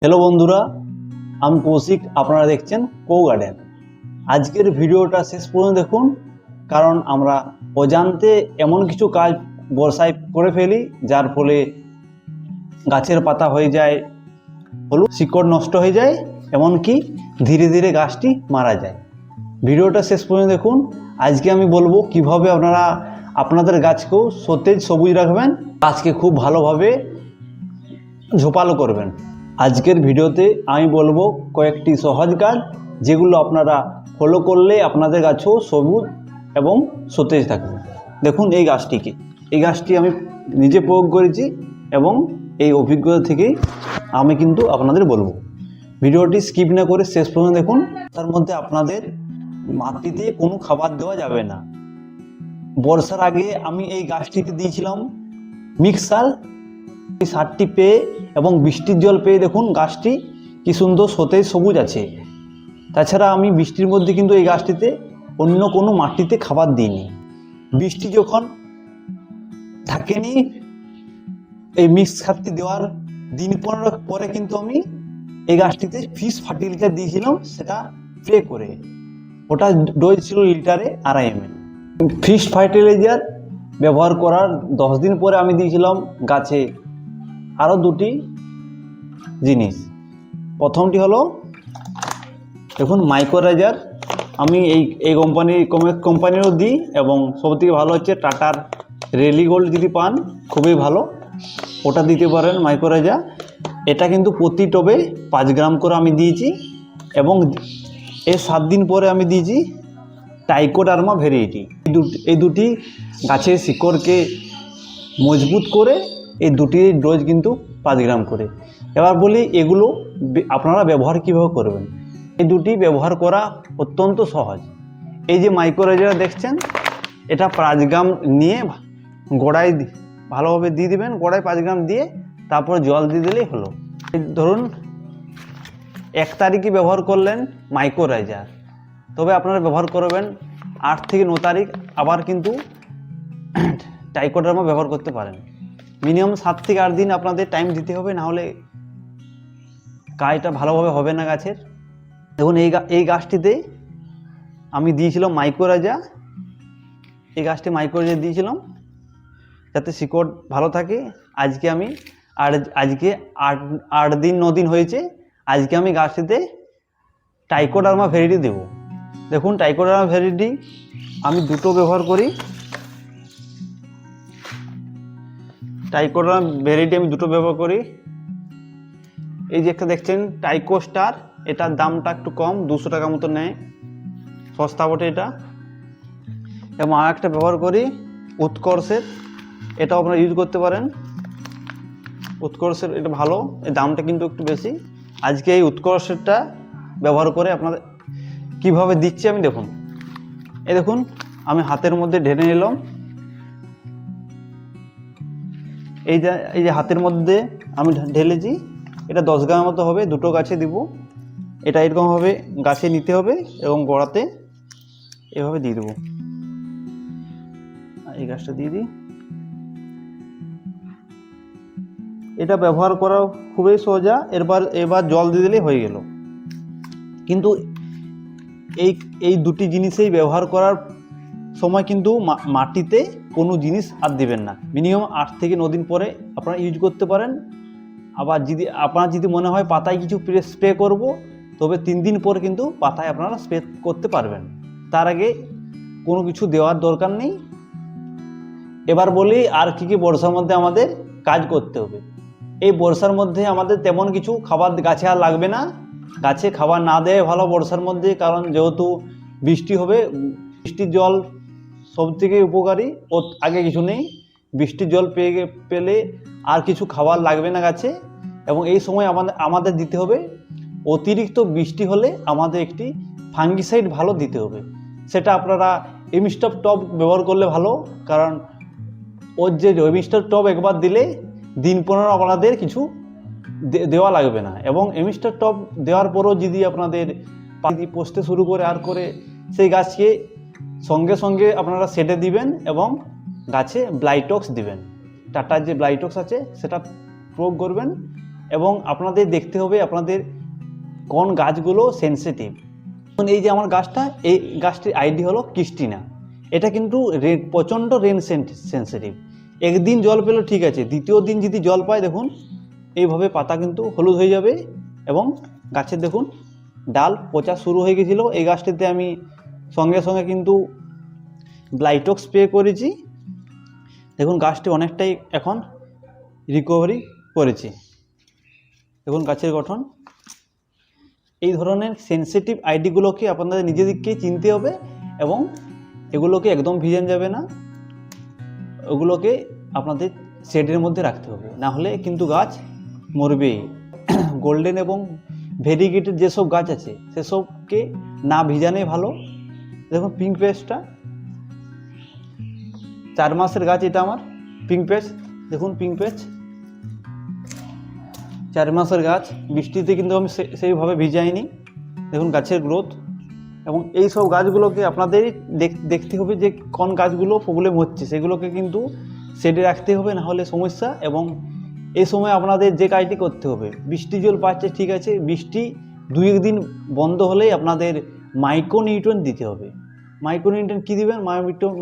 Hello বন্ধুরা, আমি কৌশিক। আপনারা দেখছেন কো গার্ডেন। আজকের ভিডিওটা শেষ পর্যন্ত দেখুন, কারণ আমরা অজান্তে এমন কিছু কাজ বর্ষায় করে ফেলি যার ফলে গাছের পাতা হয়ে যায় হলুদ, শিকড় নষ্ট হয়ে যায়, এমনকি ধীরে ধীরে গাছটি মারা যায়। ভিডিওটা শেষ পর্যন্ত দেখুন। আজকে আমি বলবো কিভাবে আপনারা আপনাদের গাছকেও সতেজ সবুজ রাখবেন, গাছকে খুব ভালোভাবে ঝোপালো করবেন। আজকের ভিডিওতে আমি বলবো কয়েকটি সহজ কাজ যেগুলো আপনারা ফলো করলে আপনাদের গাছও সবুজ এবং সতেজ থাকবে। দেখুন এই গাছটি আমি নিজে প্রয়োগ করেছি এবং এই অভিজ্ঞতা থেকেই আমি কিন্তু আপনাদের বলবো। ভিডিওটি স্কিপ না করে শেষ পর্যন্ত দেখুন। তার মধ্যে আপনাদের মাটিতে কোনো খাবার দেওয়া যাবে না। বর্ষার আগে আমি এই গাছটিতে দিয়েছিলাম মিক্সার। এই সারটি পেয়ে এবং বৃষ্টির জল পেয়ে দেখুন গাছটি কি সুন্দর সতেজ সবুজ আছে। তাছাড়া আমি বৃষ্টির মধ্যে কিন্তু এই গাছটিতে অন্য কোনো মাটিতে খাবার দিইনি। বৃষ্টি যখন থাকেনি, এই মিক্স সারটি দেওয়ার দিন পরে কিন্তু আমি এই গাছটিতে ফিশ ফার্টিলাইজার দিয়েছিলাম, সেটা স্প্রে করে। ওটা ডোজ ছিল লিটারে 2.5 ml। ফিশ ফার্টিলাইজার ব্যবহার করার 10 দিন পরে আমি দিয়েছিলাম গাছে আরও দুটি জিনিস। প্রথমটি হলো দেখুন মাইক্রোরাইজার। আমি এই কোম্পানিরও দিই এবং সবথেকে ভালো হচ্ছে টাটার রেলি গোল্ড। যদি পান খুবই ভালো, ওটা দিতে পারেন মাইক্রোরাইজার। এটা কিন্তু প্রতি টবে 5 গ্রাম করে আমি দিয়েছি এবং এর 7 দিন পরে আমি দিয়েছি ট্রাইকোডার্মা ভ্যারাইটি। এই দুটি গাছের শিকড়কে মজবুত করে এই দুটি ডোজ কিন্তু 5 গ্রাম করে। এবার বলি এগুলো আপনারা ব্যবহার কীভাবে করবেন। এই দুটি ব্যবহার করা অত্যন্ত সহজ। এই যে মাইক্রোরাইজার দেখছেন, এটা 5 গ্রাম নিয়ে গোড়ায় ভালোভাবে দিয়ে দেবেন। গোড়ায় 5 গ্রাম দিয়ে তারপর জল দিয়ে দিলেই হলো। ধরুন 1 তারিখে ব্যবহার করলেন মাইক্রোরাইজার, তবে আপনারা ব্যবহার করবেন 8 থেকে 9 তারিখ আবার কিন্তু ট্রাইকোডার্মা ব্যবহার করতে পারেন। মিনিমাম 7 থেকে 8 দিন আপনাদের টাইম দিতে হবে, না হলে কাজটা ভালোভাবে হবে না গাছের। দেখুন এই গাছটিতে আমি দিয়েছিলাম মাইক্রোরাইজার। এই গাছটি মাইক্রোরাইজার দিয়েছিলাম যাতে শিকড় ভালো থাকে। আজকে 8 দিন 9 দিন হয়েছে। আজকে আমি গাছটিতে ট্রাইকোডার্মা ভ্যারাইটি দেব। দেখুন ট্রাইকোডার্মা ভ্যারাইটি আমি দুটো ব্যবহার করি। ট্রাইকোডার্মা ভ্যারাইটি আমি দুটো ব্যবহার করি। এই যে একটা দেখছেন টাইকোস্টার, এটার দামটা একটু কম, 200 টাকা মতো নেয়, সস্তা বটে এটা। এবং আর একটা ব্যবহার করি উৎকর্ষের, এটাও আপনারা ইউজ করতে পারেন। উৎকর্ষের এটা ভালো, এই দামটা কিন্তু একটু বেশি। আজকে এই উৎকর্ষেরটা ব্যবহার করে আপনাদের কিভাবে দিচ্ছি আমি দেখুন। এই দেখুন আমি হাতের মধ্যে ঢেলে নিলাম। এই যে হাতের মধ্যে আমি ঢেলেছি, এটা 10 গ্রামের মতো হবে, দুটো গাছে দিব। এটা এরকমভাবে গাছে নিতে হবে এবং গোড়াতে এভাবে দিয়ে দেবো। এই গাছটা দিয়ে দিই। এটা ব্যবহার করা খুবই সোজা। এবার জল দিয়ে দিলেই হয়ে গেল। কিন্তু এই দুটি জিনিসেই ব্যবহার করার সময় কিন্তু মাটিতে কোনো জিনিস আর দিবেন না। মিনিমাম 8 থেকে 9 দিন পরে আপনারা ইউজ করতে পারেন। আবার আপনার যদি মনে হয় পাতায় কিছু স্প্রে করব, তবে 3 দিন পর কিন্তু পাতায় আপনারা স্প্রে করতে পারবেন। তার আগে কোনো কিছু দেওয়ার দরকার নেই। এবার বলি আর কি বর্ষার মধ্যে আমাদের কাজ করতে হবে। এই বর্ষার মধ্যে আমাদের তেমন কিছু খাবার গাছে আর লাগবে না। গাছে খাবার না দেয় ভালো বর্ষার মধ্যে, কারণ যেহেতু বৃষ্টি হবে, বৃষ্টির জল সব থেকে উপকারী। ওর আগে কিছু নেই। বৃষ্টির জল পেলে আর কিছু খাবার লাগবে না গাছে। এবং এই সময় আমাদের দিতে হবে, অতিরিক্ত বৃষ্টি হলে আমাদের একটি ফাঙ্গিসাইড ভালো দিতে হবে। সেটা আপনারা এমিস্টপ টপ ব্যবহার করলে ভালো, কারণ ওর যে এমিস্টপ টপ একবার দিলে দিন 15 আপনাদের কিছু দেওয়া লাগবে না। এবং এমিস্টপ টপ দেওয়ার পরও যদি আপনাদের পাতি পচতে শুরু করে আর করে, সেই গাছকে সঙ্গে সঙ্গে আপনারা সেটে দিবেন এবং গাছে ব্লাইটক্স দিবেন। টাটার যে ব্লাইটক্স আছে সেটা প্রয়োগ করবেন। এবং আপনাদের দেখতে হবে আপনাদের কোন গাছগুলো সেনসিটিভ। এই যে আমার গাছটা, এই গাছটির আইডি হলো ক্রিস্টিনা। এটা কিন্তু প্রচণ্ড রেন সেনসিটিভ। একদিন জল পেলো ঠিক আছে, দ্বিতীয় দিন যদি জল পায় দেখুন এইভাবে পাতা কিন্তু হলুদ হয়ে যাবে এবং গাছের দেখুন ডাল পচা শুরু হয়ে গেছিলো। এই গাছটিতে আমি সঙ্গে সঙ্গে কিন্তু ব্লাইটক্স স্প্রে করেছি। দেখুন গাছটি অনেকটাই এখন রিকভারি করেছে। দেখুন গাছের গঠন। এই ধরনের সেনসিটিভ আইডিগুলোকে আপনাদের নিজেদেরকে চিনতে হবে এবং এগুলোকে একদম ভিজান যাবে না, ওগুলোকে আপনাদের শেডের মধ্যে রাখতে হবে, না হলে কিন্তু গাছ মরবে। গোল্ডেন এবং ভেরিগেটেড যেসব গাছ আছে সেসবকে না ভিজানোই ভালো। দেখুন পিঙ্ক পেস্টটা 4 মাসের গাছ, এটা আমার পিঙ্ক পেস্ট। দেখুন পিঙ্ক পেস্ট 4 মাসের গাছ, বৃষ্টিতে কিন্তু আমি সেইভাবে ভিজাইনি। দেখুন গাছের গ্রোথ। এবং এই সব গাছগুলোকে আপনাদেরই দেখতে হবে যে কোন গাছগুলো প্রবলেম হচ্ছে, সেগুলোকে কিন্তু শেডে রাখতে হবে, না হলে সমস্যা। এবং এই সময় আপনাদের যে কাজটি করতে হবে, বৃষ্টি জল পাচ্ছে ঠিক আছে, বৃষ্টি 2-1 দিন বন্ধ হলেই আপনাদের মাইক্রোনিউট্রিয়েন্ট দিতে হবে। মাইক্রোনিউট্রিয়েন্ট কী দিবেন?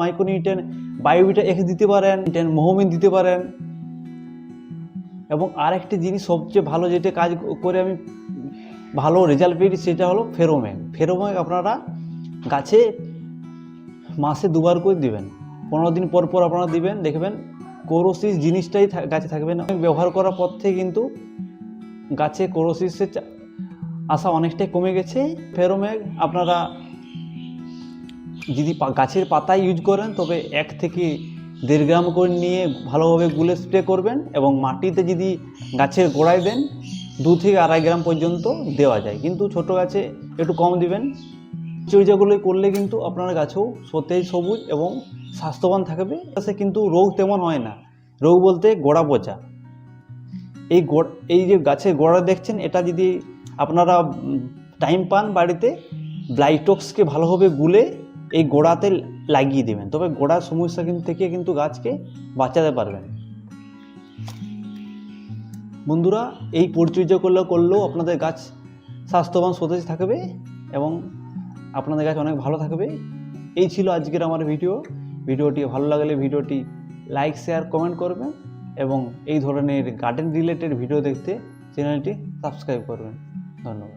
মাইক্রোনিউট্রিয়েন্ট বায়োভিটা এক্স দিতে পারেন, মোহমিন দিতে পারেন। এবং আরেকটি জিনিস সবচেয়ে ভালো যেটা কাজ করে আমি ভালো রেজাল্ট পেয়েছি সেটা হলো ফেরোমন। ফেরোমন আপনারা গাছে মাসে 2 বার করে দিবেন, 15 দিন পর পর আপনারা দিবেন, দেখবেন কোরোসিস জিনিসটাই গাছে থাকবে না। ব্যবহার করার পর থেকে কিন্তু গাছে কোরোসিসের আশা অনেকটাই কমে গেছে। ফেরোমন আপনারা যদি গাছের পাতায় ইউজ করেন তবে 1 থেকে 1.5 গ্রাম করে নিয়ে ভালোভাবে গুলে স্প্রে করবেন, এবং মাটিতে যদি গাছের গোড়ায় দেন 2 থেকে 2.5 গ্রাম পর্যন্ত দেওয়া যায়, কিন্তু ছোট গাছে একটু কম দিবেন। পরিচর্যাগুলো করলে কিন্তু আপনার গাছও সতেজ সবুজ এবং স্বাস্থ্যবান থাকবে। গাছে কিন্তু রোগ তেমন হয় না। রোগ বলতে গোড়া পচা। এই যে গাছের গোড়া দেখছেন, এটা যদি আপনারা টাইম পান বাড়িতে ব্লাইটক্সকে ভালোভাবে গুলে এই গোড়াতে লাগিয়ে দেবেন, তবে গোড়ার সমস্যা থেকে কিন্তু গাছকে বাঁচাতে পারবেন। বন্ধুরা এই পরিচর্যা করলেও আপনাদের গাছ স্বাস্থ্যবান সতেজ থাকবে এবং আপনাদের গাছ অনেক ভালো থাকবে। এই ছিল আজকের আমার ভিডিওটি ভালো লাগলে ভিডিওটি লাইক শেয়ার কমেন্ট করবেন এবং এই ধরনের গার্ডেন রিলেটেড ভিডিও দেখতে চ্যানেলটি সাবস্ক্রাইব করবেন। ধন্যবাদ।